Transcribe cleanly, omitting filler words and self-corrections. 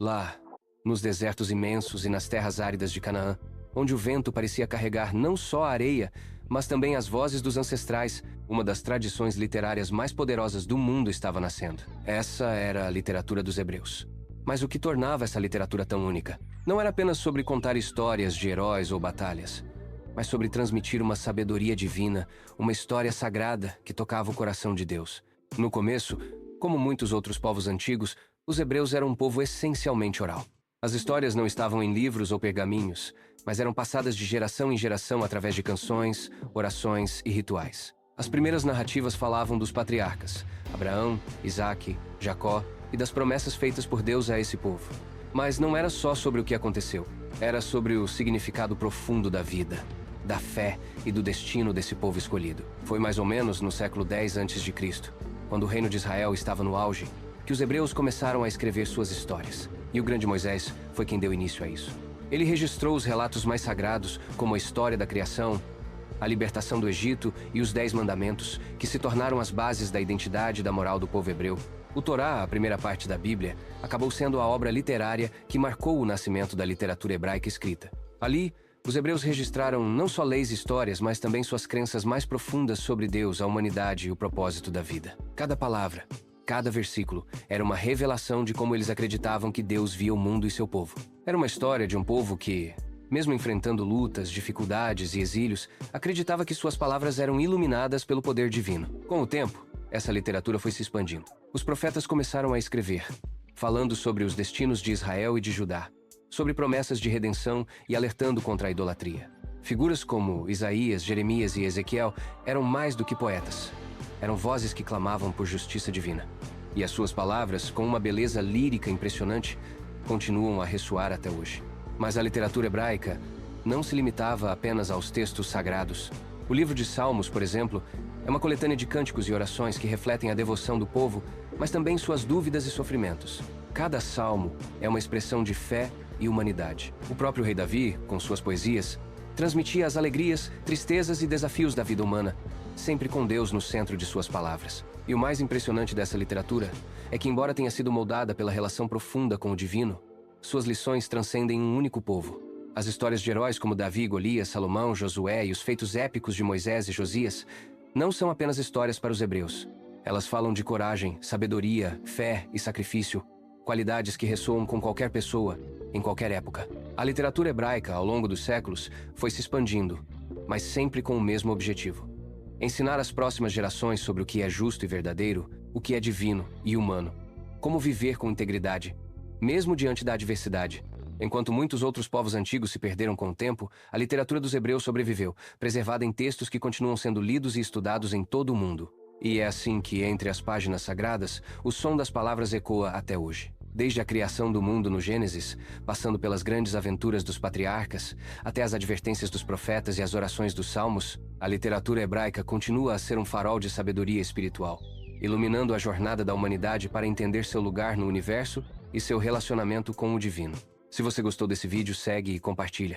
Lá, nos desertos imensos e nas terras áridas de Canaã, onde o vento parecia carregar não só a areia, mas também as vozes dos ancestrais, uma das tradições literárias mais poderosas do mundo estava nascendo. Essa era a literatura dos hebreus. Mas o que tornava essa literatura tão única? Não era apenas sobre contar histórias de heróis ou batalhas, mas sobre transmitir uma sabedoria divina, uma história sagrada que tocava o coração de Deus. No começo, como muitos outros povos antigos, os hebreus eram um povo essencialmente oral. As histórias não estavam em livros ou pergaminhos, mas eram passadas de geração em geração através de canções, orações e rituais. As primeiras narrativas falavam dos patriarcas, Abraão, Isaque, Jacó, e das promessas feitas por Deus a esse povo. Mas não era só sobre o que aconteceu. Era sobre o significado profundo da vida, da fé e do destino desse povo escolhido. Foi mais ou menos no século X a.C., quando o reino de Israel estava no auge, que os hebreus começaram a escrever suas histórias. E o grande Moisés foi quem deu início a isso. Ele registrou os relatos mais sagrados, como a história da criação, a libertação do Egito e os 10 mandamentos, que se tornaram as bases da identidade e da moral do povo hebreu. O Torá, a primeira parte da Bíblia, acabou sendo a obra literária que marcou o nascimento da literatura hebraica escrita. Ali, os hebreus registraram não só leis e histórias, mas também suas crenças mais profundas sobre Deus, a humanidade e o propósito da vida. Cada palavra, cada versículo, era uma revelação de como eles acreditavam que Deus via o mundo e seu povo. Era uma história de um povo que, mesmo enfrentando lutas, dificuldades e exílios, acreditava que suas palavras eram iluminadas pelo poder divino. Com o tempo, essa literatura foi se expandindo. Os profetas começaram a escrever, falando sobre os destinos de Israel e de Judá, sobre promessas de redenção e alertando contra a idolatria. Figuras como Isaías, Jeremias e Ezequiel eram mais do que poetas. Eram vozes que clamavam por justiça divina. E as suas palavras, com uma beleza lírica impressionante, continuam a ressoar até hoje. Mas a literatura hebraica não se limitava apenas aos textos sagrados. O livro de Salmos, por exemplo, é uma coletânea de cânticos e orações que refletem a devoção do povo, mas também suas dúvidas e sofrimentos. Cada salmo é uma expressão de fé e humanidade. O próprio rei Davi, com suas poesias, transmitia as alegrias, tristezas e desafios da vida humana, sempre com Deus no centro de suas palavras. E o mais impressionante dessa literatura é que, embora tenha sido moldada pela relação profunda com o divino, suas lições transcendem um único povo. As histórias de heróis como Davi, Golias, Salomão, Josué e os feitos épicos de Moisés e Josias não são apenas histórias para os hebreus. Elas falam de coragem, sabedoria, fé e sacrifício, qualidades que ressoam com qualquer pessoa, em qualquer época. A literatura hebraica, ao longo dos séculos, foi se expandindo, mas sempre com o mesmo objetivo: ensinar às próximas gerações sobre o que é justo e verdadeiro, o que é divino e humano, como viver com integridade, mesmo diante da adversidade. Enquanto muitos outros povos antigos se perderam com o tempo, a literatura dos hebreus sobreviveu, preservada em textos que continuam sendo lidos e estudados em todo o mundo. E é assim que, entre as páginas sagradas, o som das palavras ecoa até hoje. Desde a criação do mundo no Gênesis, passando pelas grandes aventuras dos patriarcas, até as advertências dos profetas e as orações dos salmos, a literatura hebraica continua a ser um farol de sabedoria espiritual, iluminando a jornada da humanidade para entender seu lugar no universo e seu relacionamento com o divino. Se você gostou desse vídeo, segue e compartilha.